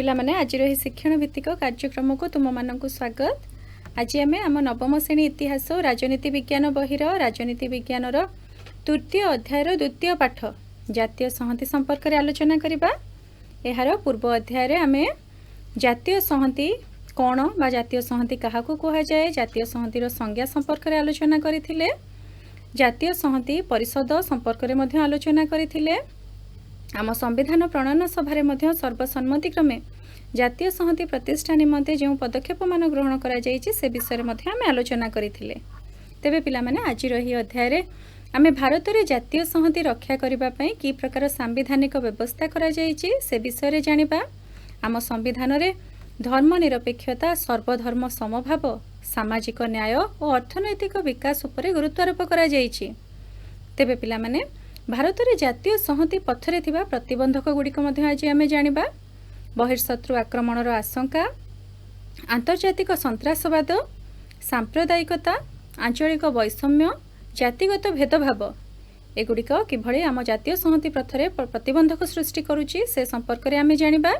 पिला माने आज रही शिक्षण भित्तिक कार्यक्रम को तुम मानक स्वागत। आज आम आम नवम श्रेणी इतिहास और राजनीति विज्ञान बहिर राजनीति विज्ञान तृतीय अध्यायर द्वितीय पाठ जातीय संहति संपर्क में आलोचना करबा। यार पूर्व अध्याय आम जातीय संहति कौन बा जातीय संहति क्या कह जाए जातीय संहतिर संज्ञा संपर्क में आलोचना करथिले। जातीय संहति परिषद संपर्क में आलोचना करथिले। आम संविधान प्रणयन सभारे मध्य सर्वसम्मति क्रमे जातीय संहति प्रतिष्ठा निमंते जो पदक्षेप मान ग्रहण करा जायछि से विषय में आम आलोचना करथिले। तेबे पिला माने आज रही अध्याय आम भारत में जातीय संहति रक्षा करने कि प्रकार सांविधानिक व्यवस्था करा जायछि से विषय जानिबा। आम संविधान रे धर्मनिरपेक्षता सर्वधर्म समभाव सामाजिक न्याय और अर्थनैतिक विकास उपरे गुरुत्वारोप करा जायछि। तेबे पिला माने भारत में जातीय संहति पथरे थिबा प्रतिबंधक गुड़िक आज आम जानिबा। बहिर्शत्रु आक्रमणर आशंका, आंतर्जातिक सन्त्रासवाद, सांप्रदायिकता, आंचलिक वैषम्य, जातिगत भेदभाव एगुड़िक किभଳି आम जातीय संहति पथरे प्रतिबंधक सृष्टि करुछि से संपर्क में आम जानिबा।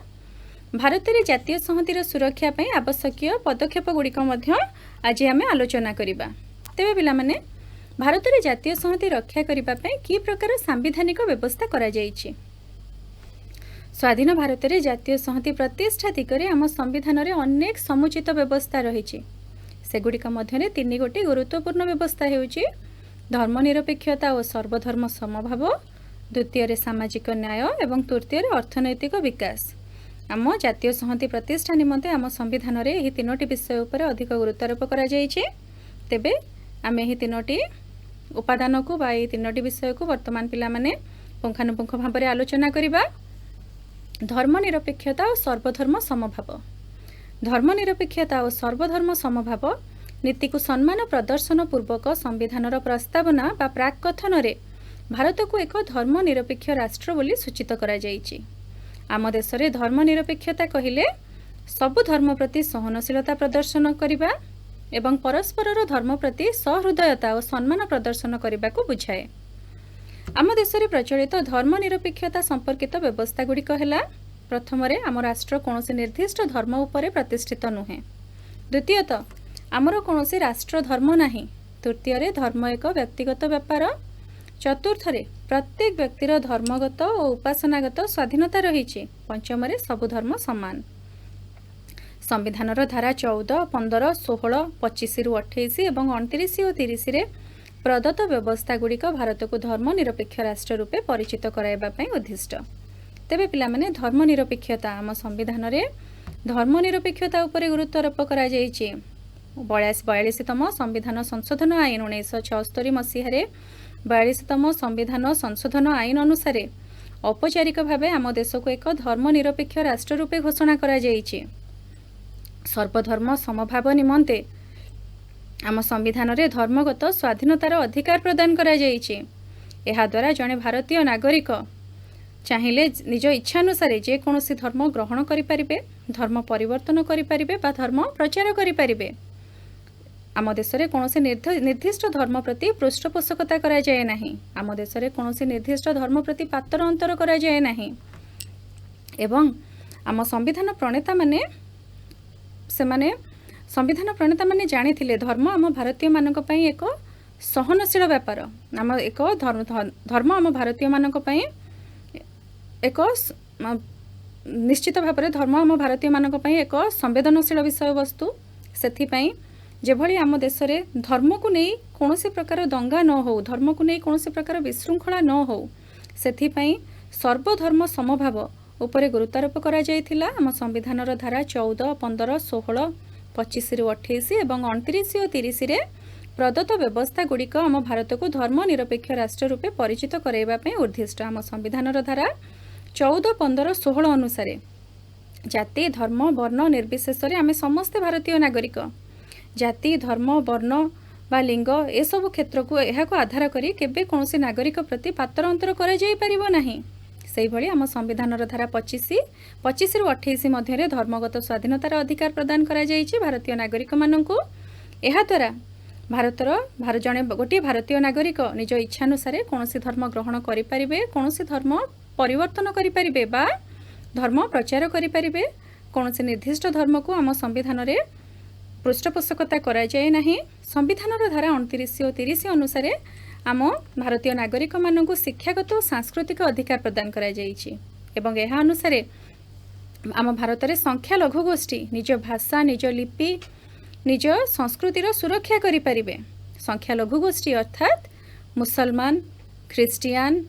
भारत में जातीय संहतिर सुरक्षा पई आवश्यक पदक्षेप गुड़िक आज आम आलोचना करिबा। तेबे पिला माने भारत में जातीय संहति रक्षा करने कि प्रकार सांविधानिक व्यवस्था करा जायछि। स्वाधीन भारत में जातीय संहति प्रतिष्ठा दिगरे आम संविधान रे अनेक समुचित व्यवस्था रही। सेगुड़िक मध्य तीन गोटी गुरुत्वपूर्ण व्यवस्था हेउछि धर्मनिरपेक्षता और सर्वधर्म समभाव, द्वितीय सामाजिक न्याय एवं तृतीय अर्थनैतिक विकास। आम जातीय संहति प्रतिष्ठा निमंते आम संविधान रे एही तीनोटी विषय उपर अधिक गुरुत्वारोप करा जायछि। तेबे आम एही तीनोटी उपादान को बा तीनोटी विषय को वर्तमान पिला माने पुंखानुपुंख भाव में आलोचना करिबा। धर्मनिरपेक्षता और सर्वधर्म समभाव। धर्मनिरपेक्षता और सर्वधर्म समभाव नीति को सम्मान प्रदर्शन पूर्वक संविधानर प्रस्तावना बा प्राक कथन रे भारत को एक धर्मनिरपेक्ष राष्ट्र बोली सूचित करा जायछि। आम देश रे धर्मनिरपेक्षता कहिले सबु धर्म प्रति सहनशीलता प्रदर्शन करिबा एवं परस्पर धर्म प्रति सहृदयता और सम्मान प्रदर्शन करने को बुझाए। आम देश में प्रचलित धर्मनिरपेक्षता संपर्कित व्यवस्था गुड़िक है। प्रथम आम राष्ट्र कौन निर्दिष्ट धर्म उपरे प्रतिष्ठित नुहे। द्वितीयत आमर कौन राष्ट्र धर्म नहीं। तृतीय धर्म एक व्यक्तिगत व्यापार। चतुर्थ प्रत्येक व्यक्तिर धर्मगत और उपासनागत स्वाधीनता रही। पंचम सबु धर्म समान। संविधान धारा 14, 15, 16, 25 रु 28 और 29 और 30 रे प्रदत्त व्यवस्था गुड़िक भारत को धर्मनिरपेक्ष राष्ट्र रूपे परिचित कराइबा उद्दिष्ट। तेबे पिला माने धर्मनिरपेक्षता आम संविधान रे धर्मनिरपेक्षता उपरे गुरुत्वारोप करा जायछि। 42तम संविधान संशोधन आईन 1976 मसीह 42तम संविधान संशोधन आईन अनुसार औपचारिक भावे आम देश को एक धर्मनिरपेक्ष राष्ट्र रूपे घोषणा करा जायछि। सर्वधर्म समभाव निमंते आम संविधान रे धर्मगत स्वाधीनतार अधिकार प्रदान करा जायछि। एहा द्वारा जड़े भारतीय नागरिक चाहिए निज इच्छानुसार जे कौनसी धर्म ग्रहण करिपारिबे, धर्म परिवर्तन करिपारिबे बा धर्म प्रचार करिपारिबे। आम देश रे कौनसी निर्दिष्ट धर्म प्रति पृष्ठपोषकता करा जाए नाही। आम देश रे कौनसी निर्दिष्ट धर्म प्रति पातर अंतर करा जाए नाही। एवं आम संविधान प्रणेता माने संविधान प्रणेता माने जानिथिले धर्म आम भारतीय मानक पई एक सहनशील व्यापार। आम एक धर्म आम भारतीय मानक पई एक निश्चित भाव में धर्म आम भारतीय मानक पई एक संवेदनशील विषय वस्तु। सेथिपई जेभଳି आम देश रे धर्म को नहीं कौनसी प्रकार दंगा न हो, धर्म को नहीं कौनसी प्रकार विशृंखला न हो, सेथिपई सर्वधर्म समभाव उपरे गुरुत्वारोप करा जायथिला। आम संविधान धारा 14, 15, 16, 25 रु 28 और 29 और 30 रे प्रदत्त व्यवस्था गुड़िक आम भारत को धर्मनिरपेक्ष राष्ट्र रूपे परिचित कराइबा उद्दिष्ट। आम संविधान धारा 14, 15, 16 अनुसार जाति धर्म वर्ण निर्विशेष आम समस्ते भारतीय नागरिक। जाति धर्म वर्ण बा लिंग ए सब क्षेत्र को यह आधार करी केबे कौनसी नागरिक प्रति पातर अंतर करा जाय परिबो नाही। से भली आम संविधान धारा 25 रु 28 मध्य धर्मगत स्वाधीनतार अधिकार प्रदान करा जायछि भारतीय नागरिक माननकु। एहा द्वारा भारतर जड़े गोटे भारतीय नागरिक निज इच्छानुसार कौनसी धर्म ग्रहण करिपारिबे, कौनसी धर्म परिवर्तन करिपारिबे बा धर्म प्रचार करिपारिबे कौन से निर्दिष्ट धर्म को आम संविधान रे पृष्ठपोषकता करा जाए नहीं। संविधान धारा 29 और 30 अनुसार आम भारतीय नागरिक मानक शिक्षागत और सांस्कृतिक अधिकार प्रदान करा जाइछि एवं यह अनुसार आम भारत में संख्यालघु गोष्ठी निज भाषा निज लिपि निज संस्कृतिर सुरक्षा करें। संख्यालघु गोष्ठी अर्थात मुसलमान ख्रीस्टियान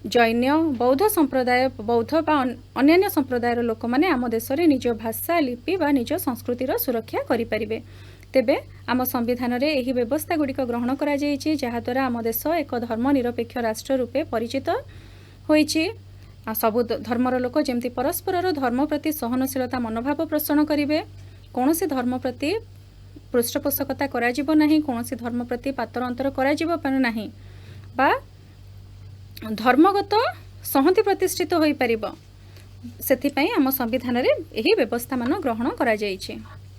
जैन बौद्ध संप्रदाय बौद्ध बा अन्य संप्रदायर लोक मैंने आम देश में निज भाषा लिपि बा निज संस्कृतिर सुरक्षा करें। तेबे आम संविधान रे एही व्यवस्था गुड़िक ग्रहण करा जाइछि जहाद्वारा आम देश एक धर्मनिरपेक्ष राष्ट्र रूपे परिचित होइछि। सबु धर्मर लोक जेमती परस्पर धर्म प्रति सहनशीलता मनोभाव पोषण करेंगे। कौन से धर्म प्रति पृष्ठपोषकता करा जिवो नहीं, कौन से धर्म प्रति पातर अंतर करा जिवो पारे नहीं बा धर्मगत संहति प्रतिष्ठित होई परिबो। सेथिपई आम संविधान रे एही व्यवस्था मान ग्रहण करा जाइछि।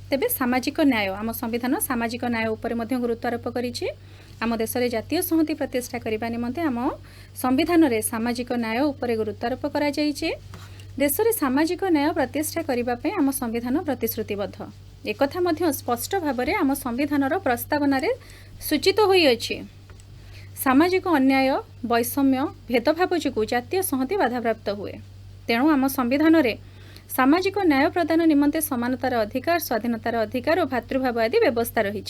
तेबे सामाजिक न्याय आम संविधान सामाजिक न्याय उपर मध्य गुरुत्व आरोप करिछि। आम देश में जातीय संहति प्रतिष्ठा करने निमंते आम संविधान रे सामाजिक न्याय उपर गुरुत्व आरोप करा जाइछि। देश में सामाजिक न्याय प्रतिष्ठा करने पे आम संविधान प्रतिश्रुतिबद्ध। एक कथा मध्य स्पष्ट भाव में आम संविधान प्रस्तावना रे सूचित होई अछि। सामाजिक अन्याय वैषम्य भेदभाव जो जातीय संहति बाधाप्राप्त हुए। तेणु आम संविधान रे सामाजिक न्याय प्रदान निमंते समानतार अधिकार स्वाधीनतार अधिकार और भातृभाव आदि व्यवस्था रही।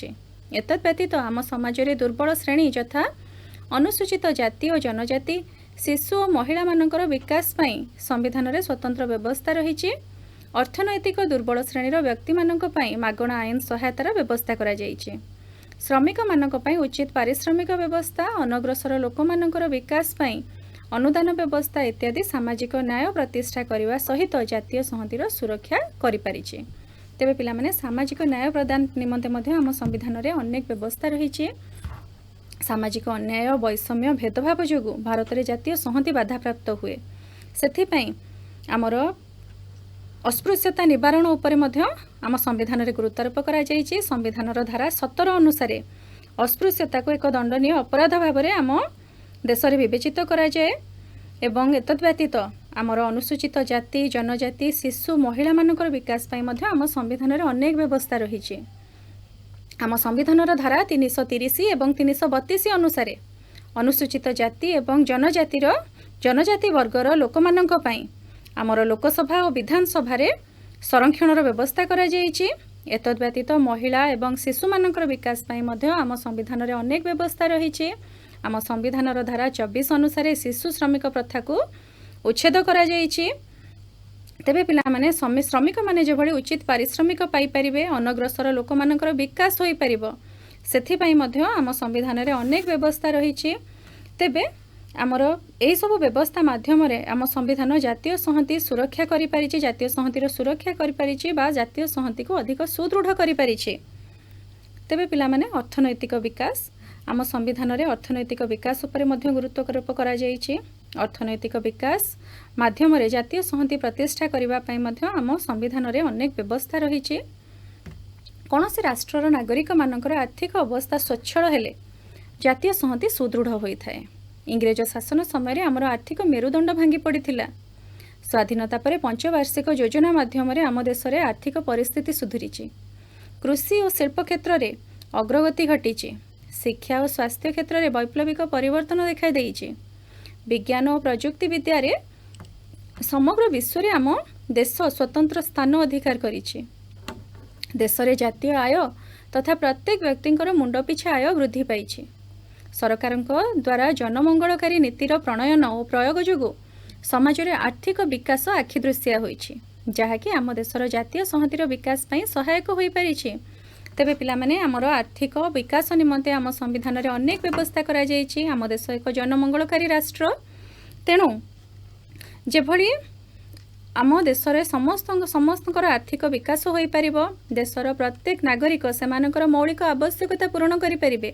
एतद् व्यतीत आम समाज रे दुर्बल श्रेणी यथा अनुसूचित जाति और जनजाति शिशु और महिला मानकर विकास पई संविधान रे स्वतंत्र व्यवस्था रही। अर्थनैतिक दुर्बल श्रेणीर व्यक्ति मानक पई मागणा आईन सहायतार व्यवस्था करा जाइछि। श्रमिक मानक पई उचित पारिश्रमिक व्यवस्था अनग्रसर लोक मानकर विकास पई अनुदान व्यवस्था इत्यादि सामाजिक न्याय प्रतिष्ठा करने सहित जातीय संहतिर सुरक्षा करिपारिछि। तेबे पिला माने सामाजिक न्याय प्रदान निमंते मध्य आम संविधान रे अनेक व्यवस्था रही। सामाजिक अन्याय वैषम्य भेदभाव जोगु भारत में जातीय संहति बाधाप्राप्त हुए। सेथिपई आमर अस्पृश्यता निवारण उपर मध्य आम संविधान रे गुरुत्वारोप करा जाइछि। संविधान धारा 17 अनुसार अस्पृश्यता को एक दंडनीय अपराध भाव में आम देश में विवेचित करा जाए एवं एतद् व्यतीत आमर अनुसूचित जाति जनजाति शिशु महिला मानकर विकास पई मध्य आम संविधान रे अनेक व्यवस्था रही। आम संविधान धारा 330 एवं 332 अनुसार अनुसूचित जाति एवं जनजाति वर्गर लोक मानक पई आमर लोकसभा और विधानसभा रे संरक्षणर व्यवस्था करा जाइछि। एतद् व्यतीत महिला एवं शिशु मानकर विकास पई मध्य आम संविधान रे अनेक व्यवस्था रही। आम संविधान धारा 24 अनुसार शिशु श्रमिक प्रथा को उच्छेद करा जाइछि। तेबे पिला माने श्रमिक माने जे भली उचित पारिश्रमिक पाई परिबे अनग्रसर लोक मानकर विकास होई परिबो सेथि पई मध्य आम संविधान रे अनेक व्यवस्था रही। तेबे आमर एही सब व्यवस्था माध्यम रे आम संविधान जातीय संहति सुरक्षा करि परिछि। जातीय संहतिर सुरक्षा करि परिछि बा जातीय संहति को अधिक सुदृढ़ करि परिछि। तेबे पिला माने अर्थनैतिक विकास आम संविधान रे अर्थनैतिक विकास उपर मध्य गुरुत्वारोप करा जाइछि। अर्थनैतिक विकास माध्यम रे जातीय संहति प्रतिष्ठा करिबा पई मध्य आम संविधान रे अनेक व्यवस्था रही। कौन से राष्ट्रर नागरिक मानकर आर्थिक अवस्था स्वच्छल हेले जातीय संहति सुदृढ़ होई थाए। इंग्रेज शासन समय आमर आर्थिक मेरुदंड भांगी पड़िथिला। स्वाधीनता पर पंचवार्षिक योजना माध्यम रे आम देश रे आर्थिक परिस्थिति सुधुरिछि। कृषि और शिल्प क्षेत्र रे अग्रगति घटिछि। शिक्षा और स्वास्थ्य क्षेत्र में वैप्लविक परिवर्तन देखा देइछि। विज्ञान और प्रजुक्ति विद्या रे समग्र विश्व रे आम देश स्वतंत्र स्थान अधिकार करिछि। देश रे जातीय आय तथा प्रत्येक व्यक्तिंकर मुंड पिछा आय वृद्धि पाइछि। सरकार द्वारा जनमंगलकारी नीतिर प्रणयन और प्रयोग जोगु समाज रे आर्थिक विकास आखिदृश्या होइछि जहाँकि आम देशर जातीय संहतिर विकास पई सहायक होई परिछि। तेबे पिला माने आमर आर्थिक विकास निमंते आम संविधान रे अनेक व्यवस्था करा जाइछि। आम देश एक जनमंगलकारी राष्ट्र। तेणु जेभली आम देश रे समस्तकर आर्थिक विकास होई परिबो देशर प्रत्येक नागरिक सेमानकर मौलिक आवश्यकता पूर्ण करि परिबे।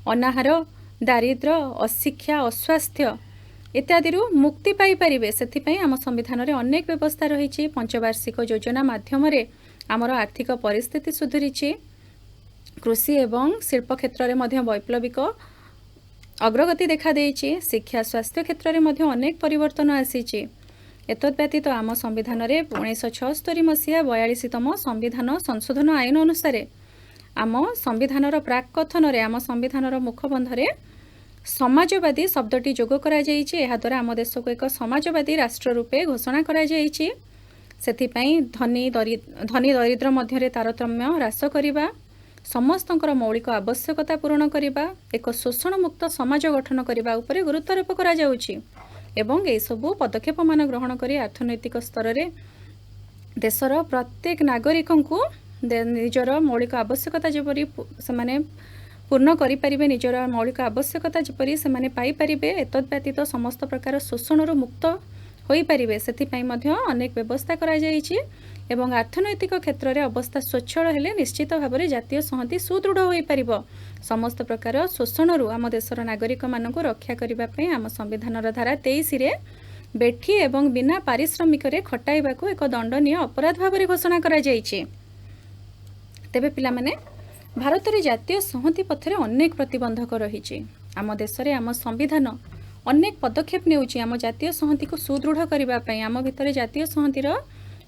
अनाहार दारिद्र्य अशिक्षा अस्वास्थ्य इत्यादि मुक्ति पाई परिबे। सेथिपई आम संविधान रे अनेक व्यवस्था रही। पंचवार्षिक योजना माध्यम रे आमर आर्थिक परिस्थिति सुधुरिछि। कृषि एवं शिल्प क्षेत्र में वैप्लविक अग्रगति देखा देइछि। शिक्षा स्वास्थ्य क्षेत्र में अनेक परिवर्तन आसीछि। एतद्व्यतीत आम संविधान 1976 मसीहा 42तम संविधान संशोधन आईन अनुसार आम संविधान प्राक कथन आम संविधान मुखबंधर समाजवादी शब्दटी जोग करा जाइछि। एहा द्वारा आम देश को एक समाजवादी राष्ट्र रूपे घोषणा करा जाइछि। सेथिपई धनी दरिद्र मध्य तारतम्य ह्रास करने, समस्तंकर मौलिक आवश्यकता पूरण करने, एक शोषण मुक्त समाज गठन करने उपरे गुरुत्वारोप करा जाउछि एवं ए सबु पदक्षेप मान ग्रहण करी अर्थनैतिक स्तर रे देशर प्रत्येक नागरिक को निजर मौलिक आवश्यकता जेपरी से पूर्ण करें, निजर मौलिक आवश्यकता जेपरी से पाइपर, एतद्व्यतीत समस्त प्रकार शोषण मुक्त हो पारे से अनेक व्यवस्था करा जाइछि एवं अर्थनैतिक क्षेत्र में अवस्था स्वच्छल हेले निश्चित भाव में जातीय संहति सुदृढ़ हो पार। समस्त प्रकार शोषण आम देशर नागरिक मानक रक्षा करने आम संविधान धारा 23 रे बेठी एवं बिना पारिश्रमिक खटाइबा को एक दंडनीय अपराध भाव में घोषणा करा जाइछि। तेबे पिलामाने भारत में जातीय संहति पथरे अनेक प्रतिबंधक रही। आम देश में आम संविधान अनेक पदक्षेप नेउछि आम जातीय संहति को सुदृढ़ करने, आम भितर जातीय संहतिर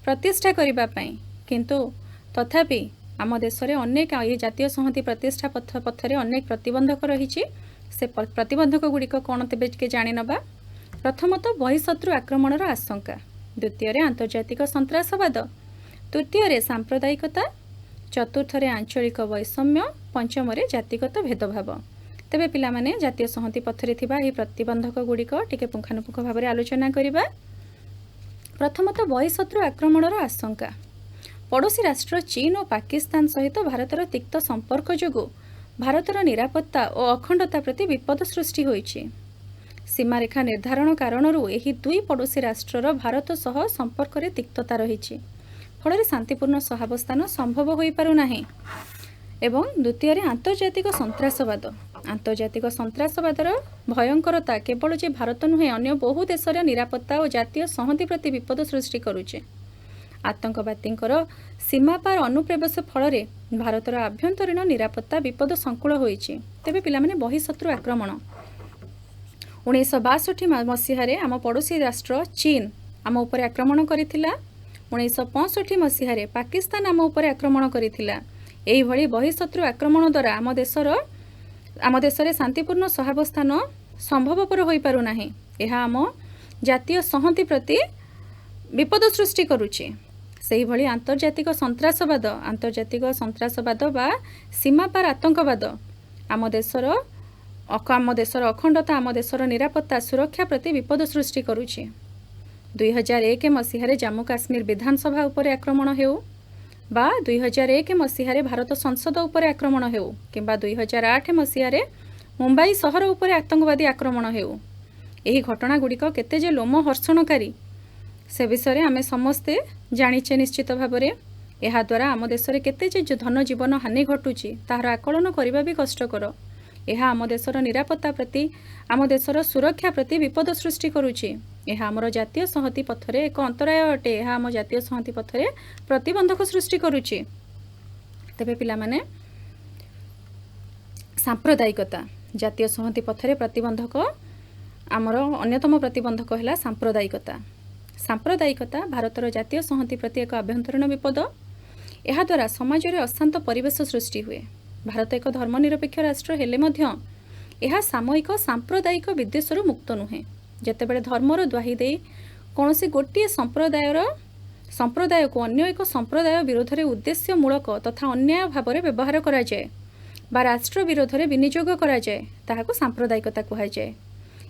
प्रतिष्ठा करने, किंतु तथापि आम देश में अनेक ये जातीय संहति प्रतिष्ठा पथरे अनेक प्रतिबंधक रही। से प्रतिबंधक गुड़िक कौन तेबे के जानि नबा। प्रथमतः बहिशत्रु आक्रमणर आशंका, द्वितीय आंतर्जातिक सन्त्रासवाद, तृतीय सांप्रदायिकता, चतुर्थ आंचलिक वैषम्य, पंचम जातिगत भेदभाव। तेबे पिलामाने जातीय संहति पथरे थिबा एही प्रतिबंधक गुड़िक टिके पुंखानुपुंख भाव में आलोचना करिबा। प्रथमतः बहिशत्रु आक्रमणर आशंका। पड़ोशी राष्ट्र चीन और पाकिस्तान सहित भारतर तिक्त संपर्क जोगु भारतर निरापत्ता और अखंडता प्रति विपद सृष्टि होइछि। सीमारेखा निर्धारण कारणरू एही दुई पड़ोशी राष्ट्रर भारत सह संपर्क रे तिक्तता रहिछि, फल शांतिपूर्ण सहाबस्থাन संभव हो पारु नाही। एवं द्वितीय आंतर्जातिक सन्त्रासवाद। आंतर्जातिक सन्त्रासवादर भयंकरता केवल जे भारत नुहे अन्य बहु देशर निरापत्ता और जातीय संहति प्रति विपद सृष्टि करुचे। आतंकवादींकर सीमापार अनुप्रवेश फल भारतर आभ्यंतरीण निरापत्ता विपद संकुल होइछि। तेबे पिलामाने बहिशत्रु आक्रमण। 1962 मसीह आम पड़ोशी राष्ट्र चीन आम उपर आक्रमण करिथिला। 1965 मसीह पाकिस्तान आम उपर आक्रमण करिथिला। एही भली बहिशत्रु आक्रमण द्वारा आम देश में शांतिपूर्ण सहाबस्থাन संभवपर हो पारु नाही। एहा आम जातीय संहति प्रति विपद सृष्टि करुछि। सेही भली आंतर्जातिक सन्त्रासवाद बा सीमापार आतंकवाद आम देशर अखंडता, आम देशर निरापत्ता सुरक्षा प्रति विपद सृष्टि करुछि। 2001 मसीह जम्मू काश्मीर विधानसभा उपर आक्रमण हेउ बा 2001 मसीह भारत संसद उपर आक्रमण हेउ किंबा 2008 मसीह मुंबई सहर उपर आतंकवादी आक्रमण हेउ, एही घटना गुड़िक केते जे लोमहर्षणकारी से विषय आमे समस्ते जानिचे निश्चित भाव में। यह द्वारा आम देश में केते जे धन जीवन हानि घटुची तार आकलन करने भी कष्टकर। यह आम देशर निरापत्ता प्रति, आम देशर सुरक्षा प्रति विपद सृष्टि करुची। यह आमर जातीय संहति पथरे एक अंतराय अटे। यह आम जातीय संहति पथरे प्रतिबंधक सृष्टि करुची। तेबे पिलामाने सांप्रदायिकता। जातीय संहति पथरे प्रतिबंधक आमर अन्यतम प्रतिबंधक है सांप्रदायिकता। सांप्रदायिकता भारतर जातीय संहति प्रति एक आभ्यंतरीण विपद। यह द्वारा समाज में अशांत परिवेश सृष्टि हुए। भारत एक धर्मनिरपेक्ष राष्ट्र हेले मध्य यह सामयिक सांप्रदायिक विद्वेषरू मुक्त नुहे। जेतेबेले धर्मर द्वाही दे कौनसी गोटे संप्रदाय को अन्य एक संप्रदाय विरोध में उद्देश्यमूलक तथा अन्याय भाव में व्यवहार करा जाए बा राष्ट्र विरोध में विनियोग करा जाए ताहाको सांप्रदायिकता कहा जाए।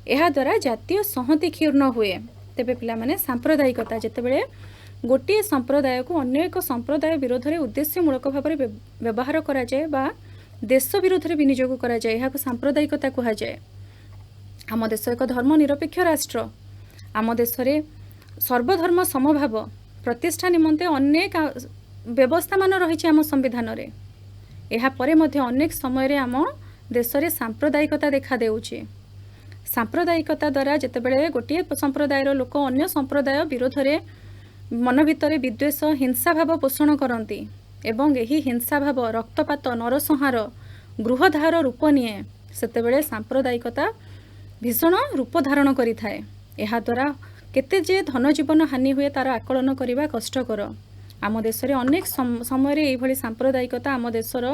यह द्वारा जातीय संहति क्षीर्ण हुए। तेबे पिलामाने सांप्रदायिकता जेतेबेले गोटे संप्रदाय को अन्य एक संप्रदाय विरोध में उद्देश्यमूलक भाव में व्यवहार करा जाए बा देश विरोध में विनियोग करा जाए, यह सांप्रदायिकता कहा जाए। आम देश एक धर्मनिरपेक्ष राष्ट्र। आम देश में सर्वधर्म समभाव प्रतिष्ठा निमंते अनेक व्यवस्था मान रही आम संविधान रे। यह परे मध्य अनेक समय आम देश में सांप्रदायिकता देखा देउछि। सांप्रदायिकता द्वारा जेतेबेले गोटे संप्रदायर लोक अन्य संप्रदाय विरोध में मन भितर विद्वेष हिंसा भाव पोषण करती एवं यही हिंसा भाव रक्तपात नरसंहार गृहदाहर रूप निए सेतेबेले सांप्रदायिकता भीषण रूप धारण करिथाए। यह द्वारा केते जे धन जीवन हानि हुए तार आकलन करने कष्टकर। आम देश में अनेक समय ये सांप्रदायिकता आम देशर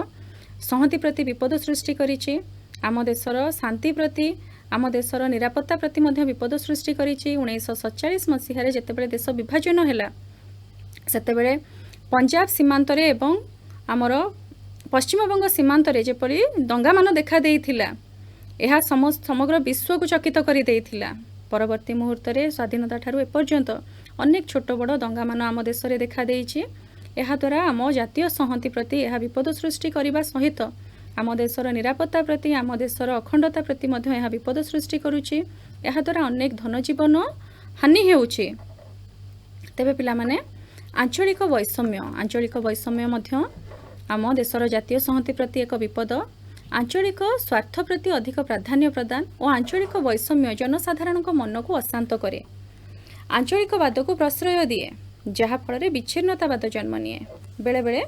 संहति प्रति विपद सृष्टि करिछि। आम देशर शांति प्रति आम देशर निरापत्ता प्रति मध्य विपद सृष्टि करिछि। 1947 मसीह जेतेबेले देश विभाजन हैला सेतेबेले पंजाब सीमांतरे एवं आमर पश्चिमबंग सीमांतरे जेपरि दंगा मान देखा देइथिला यह समग्र विश्व को चकित कर देइथिला। परवर्ती मुहूर्त में स्वाधीनता ठारू एपर्यंत अनेक छोट बड़ दंगा मान आम देश में देखा देइछि। एहा द्वारा आम जातीय संहति प्रति यह विपद सृष्टि करने सहित आम देशर निरापत्ता प्रति आम देशर अखंडता प्रति मध्य यह विपद सृष्टि करुछि। एहा द्वारा अनेक धन जीवन हानि होउछि। तेबे पिला माने आंचलिक वैषम्य मध्य आम देशर जातीय संहति प्रति एक विपद। आंचलिक स्वार्थ प्रति अधिक प्राधान्य प्रदान और आंचलिक वैषम्य जनसाधारण मन को अशांत करे। आंचलिकवाद को प्रश्रय दिए जहा फल विच्छिन्नतावाद जन्म निए। बेले बेले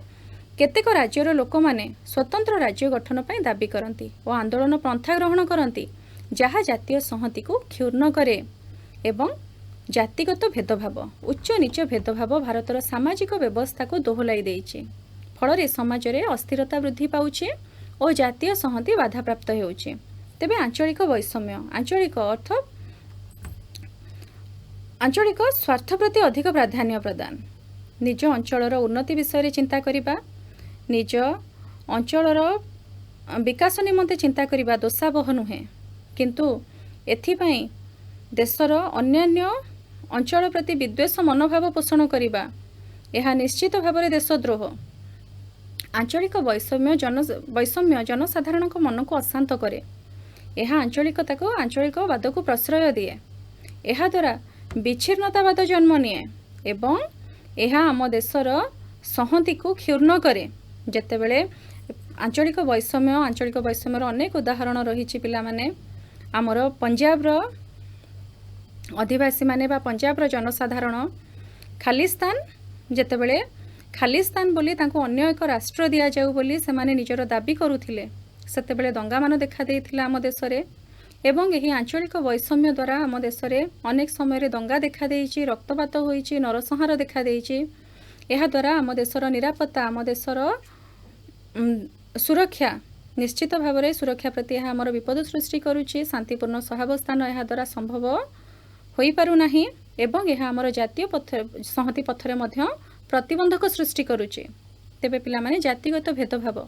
केतेक राज्यर लोक माने स्वतंत्र राज्य गठन पर दाबी करती और आंदोलन पंथा ग्रहण करती जहा जातीय संहति को क्षुण्ण करे एवं जातिगत भेदभाव उच्च नीच भेदभाव भारतर सामाजिक व्यवस्था को दोहलाई देइछि। फल समाज में अस्थिरता वृद्धि पाउछि और जातीय संहति बाधाप्राप्त होउछि। तेबे आंचलिक वैषम्य आंचलिक अर्थ आंचलिक स्वार्थ प्रति अधिक प्राधान्य प्रदान। निज अंचलर उन्नति विषय चिंता करिबा निज अंचलर विकास निमंते चिंता करिबा दोषावह नुहे किंतु एथिपाई देशर अन्यान्य अंचल प्रति विद्वेष मनोभाव पोषण करिबा यह निश्चित भाव में देशद्रोह। आंचलिक वैषम्य जनसाधारण मन को अशांत करे। यह आंचलिकता को आंचलिकवाद को प्रश्रय दिए। यह द्वारा विच्छिन्नतावाद जन्म निए एवं यह आम देशर संहति को क्षुण्ण करे। जेतेबेले आंचलिक वैषम्यर अनेक उदाहरण रही पिला माने आमर पंजाब आदिवासी माने बा पंजाब जनसाधारण खालिस्तान जेतेबेले खालिस्तान बोली तांको अन्य एक राष्ट्र दिया जाऊ बोली से माने निजर दाबी करुथिले सेतेबेले दंगा मान देखा देइथिला आम देश रे एवं यही आंचलिक वैषम्य द्वारा आम देश में अनेक समय दंगा देखा देइछि, रक्तपात होइछि, नरसंहार देखा देइछि। यह द्वारा आम देशर निरापत्ता आम देशर सुरक्षा निश्चित भाव में सुरक्षा प्रति यह आमर विपद सृष्टि करुछि। शांतिपूर्ण सहावस्थान यह द्वारा संभव होई पारु नाही एवं यह आमर जातीय संहति पथरे मध्य प्रतिबंधक सृष्टि करुछि। तेबे पिला माने जातिगत भेदभाव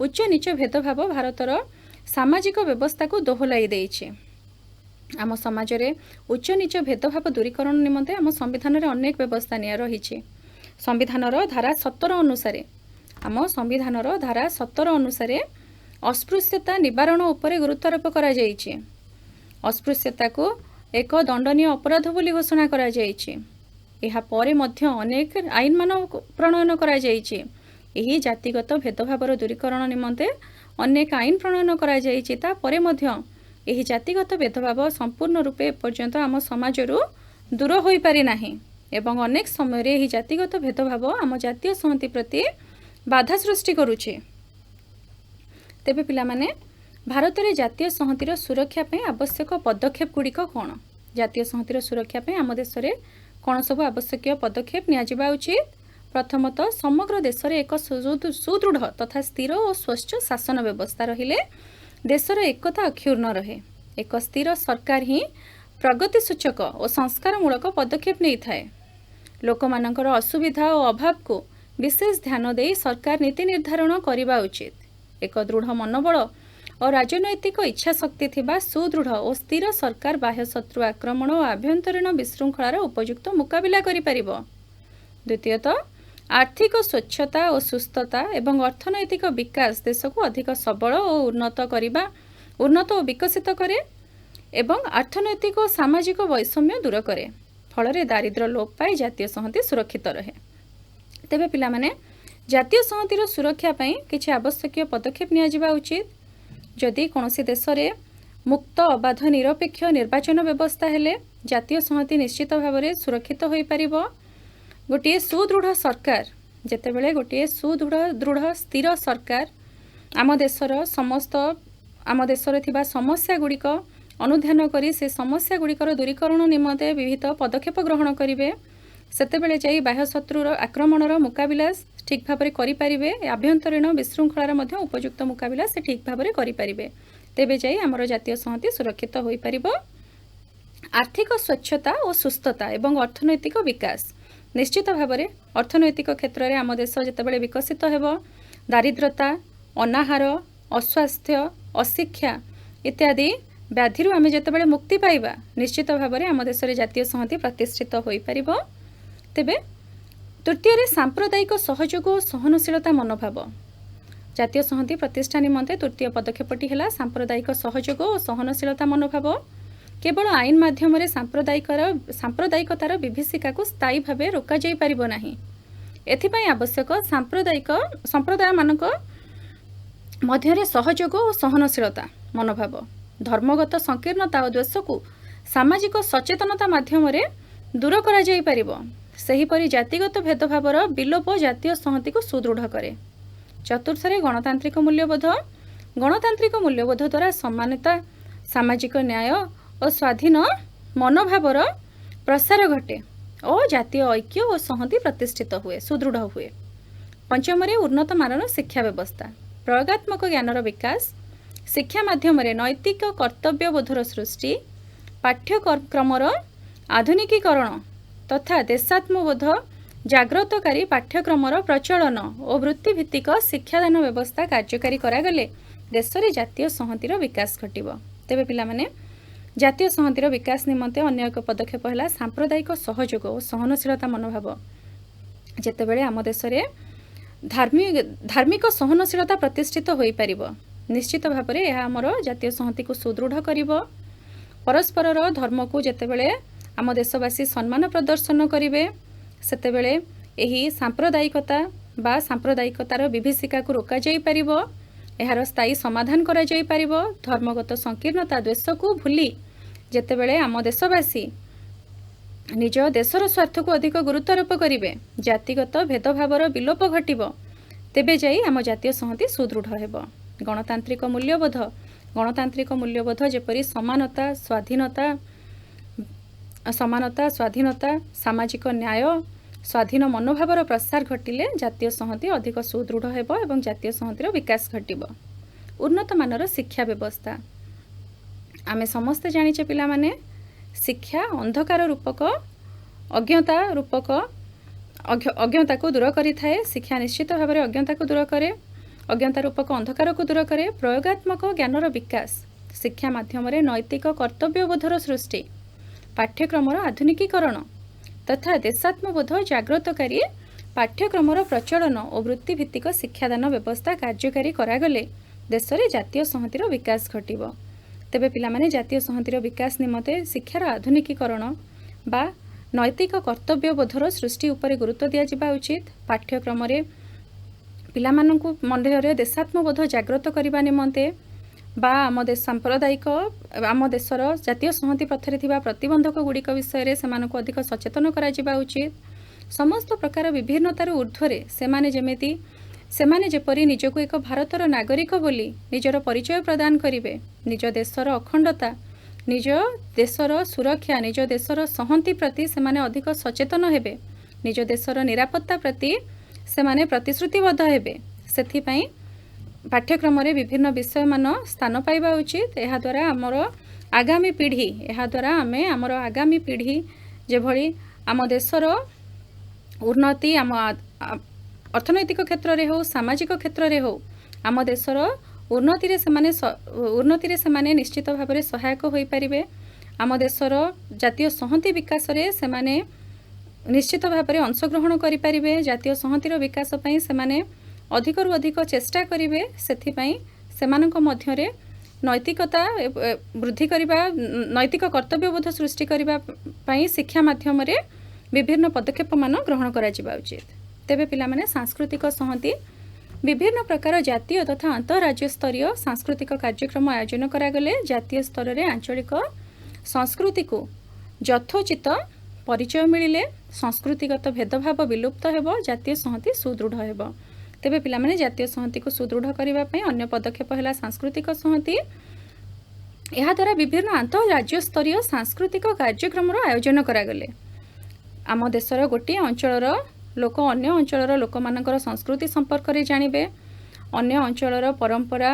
उच्च नीच भेदभाव भारतर सामाजिक व्यवस्था को दोहलाई देइछि। आम समाज रे उच्च नीच भेदभाव दूरीकरण निमंते आम संविधान रे अनेक व्यवस्था निया रहिछि। संविधानर धारा 17 अनुसार आम संविधानर धारा 17 अनुसार अस्पृश्यता निवारण उपरे गुरुत्वारोप करा जाइछि। अस्पृश्यता को एक दंडनीय अपराध बोली घोषणा करा जाइछि। एहा परे मध्य अनेक आईन मान प्रणयन करा जाइछि। एही जातिगत भेदभावर दूरीकरण निमंते अनेक आईन प्रणयन करा जाइछि। ता परे मध्य एही जातिगत भेदभाव संपूर्ण रूपे पर्यंत आम समाजरू दूर होई पारि नाही एवं अनेक समय रे एही जातिगत भेदभाव आम जातीय संहति प्रति बाधा सृष्टि करुछि। तेबे पिला माने भारत रे जातीय संहतिर सुरक्षा पई आवश्यक पदक्षेप गुड़िक कौन? जातीय संहतिर सुरक्षा पई आम देश रे कौन सब आवश्यक पदक्षेप निया जिबा उचित? प्रथमतः समग्र देश रे एक सुदृढ़ तथा स्थिर और स्वच्छ शासन व्यवस्था रहिले देशर एकता अक्षुण्ण रहे। एक स्थिर सरकार ही प्रगति सूचक और संस्कारमूलक पदक्षेप नहीं थाए। लोकमानंकर असुविधा और अभाव को विशेष ध्यान दे सरकार नीति निर्धारण करने उचित। एक दृढ़ मनोबल और राजनैतिक इच्छा शक्ति थिबा सुदृढ़ और स्थिर सरकार बाह्य शत्रु आक्रमण और आभ्यंतरीण विशृंखलार उपयुक्त मुकाबिला करि परिबो। द्वितीयतः आर्थिक स्वच्छता और सुस्थता एवं अर्थनैतिक विकास देश को अधिक सबल और उन्नत और विकसित करे एवं अर्थनैतिक और सामाजिक वैषम्य दूर करे। फल दारिद्र्य लोप पाई जातीय संहति सुरक्षित रहे। तेबे पिला माने जातीय संहतिर सुरक्षा पई किछि आवश्यक पदक्षेप निया जिबा उचित। जदि कोनोसी देश रे मुक्त अबाध निरपेक्ष निर्वाचन व्यवस्था हेले जातीय संहति निश्चित भाव में सुरक्षित होई परिबो। गोटे सुदृढ़ सरकार जेतेबेले गोटे सुदृढ़ स्थिर सरकार आम देशर समस्त आम देशर थिबा समस्या गुड़िक अनुध्यान करी से समस्या गुड़िकर दूरीकरण निमंते विविध पदक्षेप ग्रहण करेंगे सेतेबेले जाई बाह्य शत्रुर आक्रमणर मुकाबिला ठीक भाव में करेंगे आभ्यंतरीण विशृंखलार मध्य उपयुक्त मुकाबिला से ठीक भाव में करेंगे तेबे जाई आमर जातीय संहति सुरक्षित हो पारिबो। आर्थिक स्वच्छता और सुस्थता एवं अर्थनैतिक विकास निश्चित भाव में अर्थनैतिक क्षेत्र में आम देश जितेबाला विकसित हो दारिद्रता अनाहार अस्वास्थ्य अशिक्षा इत्यादि व्याधि आम जितेबाला मुक्ति पाइबा निश्चित भाव में आम देश जातीय संहति प्रतिष्ठित हो पारिबो। तेबे तृतीय सांप्रदायिक सहयोग और सहनशीलता मनोभाव जातीय संहति प्रतिष्ठा निमंते तृतीय पदक्षेपटी है सांप्रदायिक सहयोग और सहनशीलता मनोभाव। केवल आईन माध्यम सांप्रदायिकतार विभीषिका को स्थायी भाव रोक पारिबो नाही एथिपाई आवश्यक सांप्रदायिक संप्रदाय मानक मध्य सहयोग और सहनशीलता मनोभाव धर्मगत संकीर्णता और द्वेष को सामाजिक सचेतनता माध्यम दूर करा जाई पारिबो। सेहीपरि जातिगत भेदभावर विलोप जातीय संहति को सुदृढ़ करे। चतुर्थरे गणतांत्रिक मूल्यबोध द्वारा समानता सामाजिक न्याय और स्वाधीन मनोभावर प्रसार घटे और जातीय ऐक्य और संहति प्रतिष्ठित हुए सुदृढ़ हुए। पंचमरे उन्नत मानर शिक्षा व्यवस्था प्रयोगात्मक ज्ञानर विकास शिक्षा माध्यम नैतिक कर्तव्यबोधर सृष्टि पाठ्यक्रमर आधुनिकीकरण तथा देशात्मबोध जागृतकारी पाठ्यक्रमर प्रचलन और वृत्तिभित्तिक शिक्षादान व्यवस्था कार्यकारी करागले देश में जातीय संहतिर विकास घटिब। तेबे पिलामाने जातीय संहतिर विकास निमंते अन्य एक पदक्षेप है सांप्रदायिक सहयोग और सहनशीलता मनोभाव। जेतेबेले आम देश में धार्मिक सहनशीलता प्रतिष्ठित हो पारिबो निश्चित भाव में यह आमर जातीय संहति को सुदृढ़ करिबो। परस्पर धर्म को जेतेबेले आम देशवासी सम्मान प्रदर्शन करेंगे सेतेबेले एही सांप्रदायिकता बा सांप्रदायिकतार विभीषिका को रोका जाई पारिबो एहार स्थायी समाधान करा जाई पारिबो। धर्मगत संकीर्णता द्वेष को भूली जेतेबेले आम देशवासी निज देशर स्वार्थ को अधिक गुरुत्वारोप करेंगे जातिगत भेदभावर विलोप घटिबो तेबे जाई आम जातीय संहति सुदृढ़ हेबो। गणतांत्रिक मूल्यबोध जेपरि समानता स्वाधीनता सामाजिक न्याय स्वाधीन मनोभावर प्रसार घटिले जातीय संहति अधिक सुदृढ़ हेबो एवं जातीय संहतिर विकास घटिबो। उन्नत मानर शिक्षा व्यवस्था आमे समस्ते जानिचे पिला माने शिक्षा अंधकार रूपक अज्ञता को दूर करि थाए। शिक्षा निश्चित भाव में अज्ञता को दूर करे अज्ञता रूपक अंधकार को दूर करे। प्रयोगात्मक ज्ञानर विकास शिक्षा माध्यम नैतिक कर्तव्यबोधर सृष्टि पाठ्यक्रमर आधुनिकीकरण तथा देशात्मबोध जागृतकारी पाठ्यक्रमर प्रचलन और वृत्तिभित्तिक शिक्षादान व्यवस्था कार्यकारी करागले देश में जातीय संहतिर विकास घटिब। तेबे पिलामाने जातीय संहतिर विकास निमंते शिक्षार आधुनिकीकरण बा नैतिक कर्तव्यबोधर सृष्टि उपर गुरुत्व दिया उचित। पाठ्यक्रम पिलामानंकु मध्य देशात्मबोध जागृत करने निमंते बा आम देश सांप्रदायिक आम देशर जातीय संहति पथरे थिबा प्रतिबंधक गुड़िक विषय से अधिक सचेतन करा उचित। समस्त प्रकार विभिन्नतार ऊर्ध्वरे सेमाने जेपरि निजको एक भारतर नागरिक बोली निजर परिचय प्रदान करिवे निज देशर अखंडता निज देशर सुरक्षा निज देशर संहति प्रति सेमाने अधिक सचेतन हेबे निज देशर निरापत्ता प्रति सेमाने प्रतिश्रुतिबद्ध हेबे। सेथिपई पाठ्यक्रम विभिन्न विषय मान स्थान पाइबा उचित। यह द्वारा आमर आगामी पीढ़ी जेभली आम देशर उन्नति आम अर्थनैतिक क्षेत्र में हो सामाजिक क्षेत्र में हो आम देशर उन्नति से निश्चित भाव में सहायक हो पारिबे। आम देशर जातीय संहति विकास से निश्चित भाव में अंशग्रहण करें। जातीय संहतिर विकास पई सेमाने अधिक रु अधिक चेष्टा करेंगे से नैतिकता वृद्धि करने नैतिक कर्तव्यबोध सृष्टि करने शिक्षा माध्यम विभिन्न पदक्षेप मान ग्रहण करा उचित। तेबे पिलामाने सांस्कृतिक संहति विभिन्न प्रकार जातीय तथा अंतरराज्य स्तरीय सांस्कृतिक कार्यक्रम आयोजन करागले जातीय स्तर में आंचलिक संस्कृति को यथोचित परिचय मिलिले संस्कृतिगत भेदभाव विलुप्त हेबो जातीय संहति सुदृढ़ हेबो। तेबे पिलामाने जातीय संहति को सुदृढ़ करने अन्य पदक्षेप है सांस्कृतिक संहति एहाद्वारा विभिन्न आंतरराज्य स्तरीय सांस्कृतिक कार्यक्रम आयोजन करागले आम देशर गोटे अंचलर लोक अन्य अंचलर लोक मानकर संस्कृति संपर्क में जानवे, अन्य अंचलर परंपरा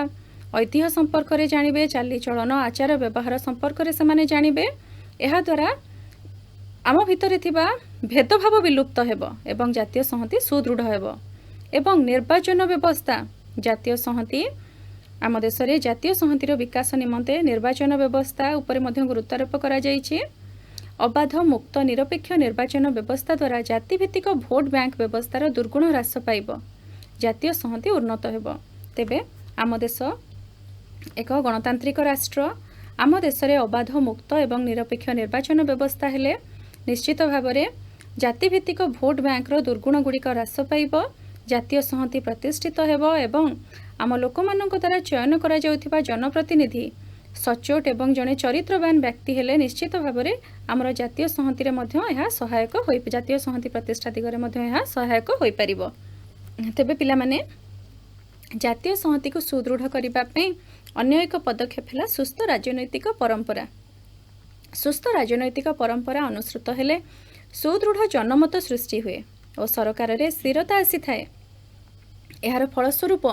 ऐतिह्य संपर्क में जानवे, चालीचलन आचार व्यवहार संपर्क में से जानवे। एहाद्वारा आम भितर थिबा भेदभाव विलुप्त हेब एवं जातीय संहति सुदृढ़ हेब एवं निर्वाचन व्यवस्था जातीय संहति आम देश में जातीय संहतिर विकास निमंते निर्वाचन व्यवस्था उपर मध्य गुरुत्वारोप करा जायछि। अबाध मुक्त निरपेक्ष निर्वाचन व्यवस्था द्वारा जातिभित्तिक भोट बैंक व्यवस्थार दुर्गुण ह्रास पाइब, जातीय संहति उन्नत हेब। तेबे आम देश एक गणतांत्रिक राष्ट्र, आम देश में अबाध मुक्त एवं निरपेक्ष निर्वाचन व्यवस्था हेले निश्चित भाव में जातिभित्तिक भोट बैंकर दुर्गुण गुड़िक ह्रास पाइब, जातीय संहति प्रतिष्ठित हेब एवं आम लोक मानक द्वारा चयन करा जाउथिबा जनप्रतिनिधि सचोट एवं जड़े चरित्रवान व्यक्ति हेले निश्चित भाव में आमर जातीय संहति सहायक हो, जातीय संहति प्रतिष्ठा दिगरे सहायक हो पारिबो। तेबे पिला माने जातीय संहति को सुदृढ़ करने अन्य एक पदक्षेप है सुस्थ राजनैतिक परंपरा। सुस्थ राजनैतिक परंपरा अनुसृत हेले सुदृढ़ जनमत सृष्टि हुए और सरकार रे स्थिरता आसी थाए। यार फलस्वरूप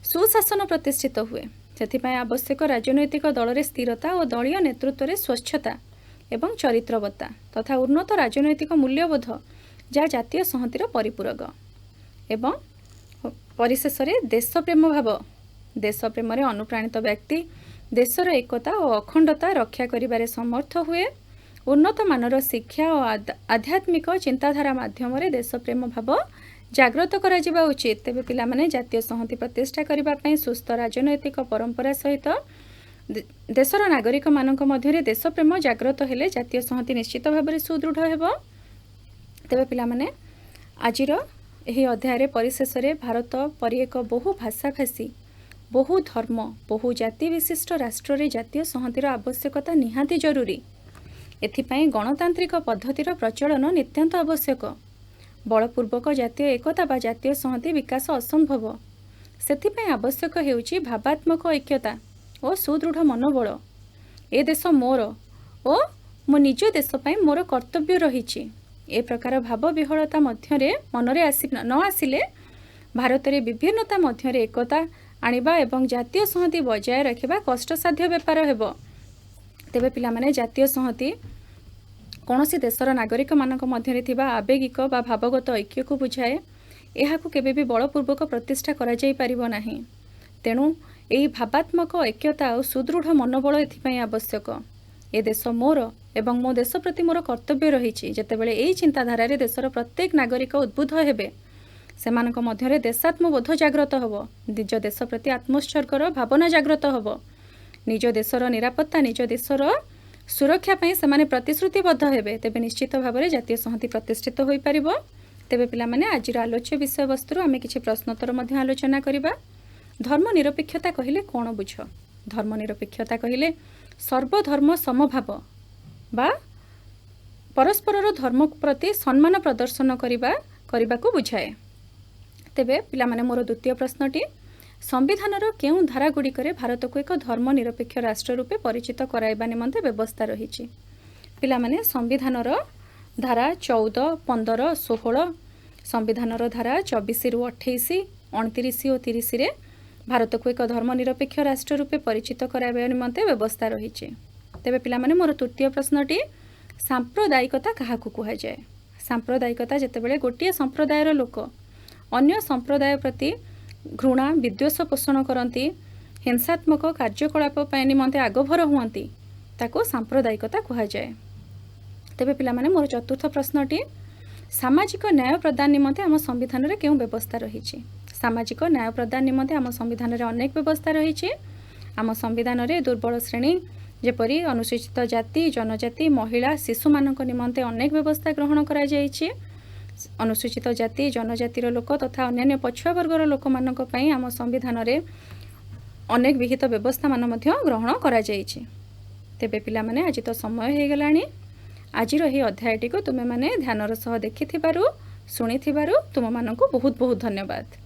सुशासन प्रतिष्ठित हुए। सेथिपाई आवश्यक राजनैतिक दल रे स्थिरता और दलीय नेतृत्व रे स्वच्छता एवं चरित्रवत्ता तथा उन्नत राजनैतिक मूल्यबोध जहाँ जातीय संहतिर परिपूरक एवं परिशेष देशप्रेम भाव, देशप्रेम अनुप्राणित व्यक्ति देशर एकता और अखंडता रक्षा करिबारे समर्थ हुए। उन्नत मानर शिक्षा और आध्यात्मिक चिंताधारा माध्यम देशप्रेम भाव जागृत करा जिबा उचित। तेबे पिला माने जातीय संहति प्रतिष्ठा करिबा पई सुस्थ राजनैतिक परंपरा सहित देशर नागरिक मानक मध्य देशप्रेम जागृत हेले जातीय संहति निश्चित भाव में सुदृढ़ हेब। तेबे पिला माने आजिर एही अध्याय परिशेष भारत परि एक बहु भाषाभाषी बहु धर्म बहु जाति विशिष्ट राष्ट्र रे जातीय संहतिर आवश्यकता निहाती जरूरी। एथिपाई गणतांत्रिक पद्धतिर प्रचलन नित्यांत आवश्यक। बलपूर्वक जातीय एकता बा जातीय संहति विकास असंभव। सेथिपाई आवश्यक हेउची भावात्मक ऐक्यता और सुदृढ़ मनोबल। ए देश मोर और मो निज देश पई मोर कर्तव्य रहिछि। ए प्रकार भाव विहलता मध्यरे मनरे न आसिले भारत रे विभिन्नता मध्यरे एकता आनिबा एवं जातीय संहति बजाय रखिबा कष्टसाध्य व्यापार हेब। तेबे पिला माने जातीय संहति कौनसी देशर नागरिक मानक मध्यरे थिबा आवेगिक बा भावगत ऐक्य को बुझाए। एहाकु केबे भी बलपूर्वक प्रतिष्ठा करा जाई परिबो नाही। तेणु एही भावात्मक ऐक्यता और सुदृढ़ मनोबल एथिपाई आवश्यक। ए देश मोर एवं मो देश प्रति मोर कर्तव्य रहिछि। जेतेबेले एही चिंताधारा रे देशर प्रत्येक नागरिक उद्बुद्ध हेबे सेमानक मध्यरे देशात्मबोध जागृत हबो, निज देश प्रति आत्मोत्सर्गर भावना जागृत हबो, निज देशर निरापत्ता निज देशर सुरक्षा पई सेमाने प्रतिश्रुतिबद्ध हेबे। तेबे निश्चित भाव में जातीय संहति प्रतिष्ठित होई परिबो। तेबे पिला माने आजिर आलोच्य विषय वस्तु आमे किछि प्रश्नोत्तर मध्य आलोचना करिबा। धर्मनिरपेक्षता कहिले कोन बुझ? धर्मनिरपेक्षता कहिले सर्वधर्म समभाव बा परस्परर धर्म प्रति सम्मान प्रदर्शन करने को बुझाए। तेबे पिला माने मोर द्वितीय प्रश्नटी संविधानर केउं धारा गुड़िकरे भारत को एक धर्मनिरपेक्ष राष्ट्र रूपे परिचित कराइबा निमंते व्यवस्था रहिछि? पिला माने संविधानर धारा 14, 15, 16, संविधानर धारा 24 रु 28, 29 और 30 रे भारत को एक धर्मनिरपेक्ष राष्ट्र रूपे परिचित कराइबा निमंते व्यवस्था रहिछि। तेबे पिला माने मोर तृतीय प्रश्नटी सांप्रदायिकता काहाकु कुहा जाए? सांप्रदायिकता जेतेबेले गोटिए संप्रदायर लोक अन्य संप्रदाय प्रति घृणा विद्वेष पोषण करती, हिंसात्मक कार्यकलाप निमंते आगभर हुअंती, ताको सांप्रदायिकता कुहा जाए। तेबे पिला माने मोर चतुर्थ प्रश्नटी सामाजिक न्याय प्रदान निमंते आम संविधान रे केउं व्यवस्था रहिछि? सामाजिक न्याय प्रदान निमंते आम संविधान रे अनेक व्यवस्था रहिछि। आम संविधान रे दुर्बल श्रेणी जेपरि अनुसूचित जाति जनजाति महिला शिशु मानक निमंते अनेक व्यवस्था ग्रहण करा जायछि। अनुसूचित जाति जनजातिर लोक तथा अन्य पछुआ वर्गर लोक मानक पई आम संविधान रे अनेक विहित व्यवस्था मान मध्य ग्रहण करा जायछि। तेबे पिला माने आज तो समय हो गलानी। आजिर एही अध्यायटी को तुमे माने ध्यानर सह देखिथिबारु शुणिथिबारु तुम मानकु बहुत बहुत धन्यवाद।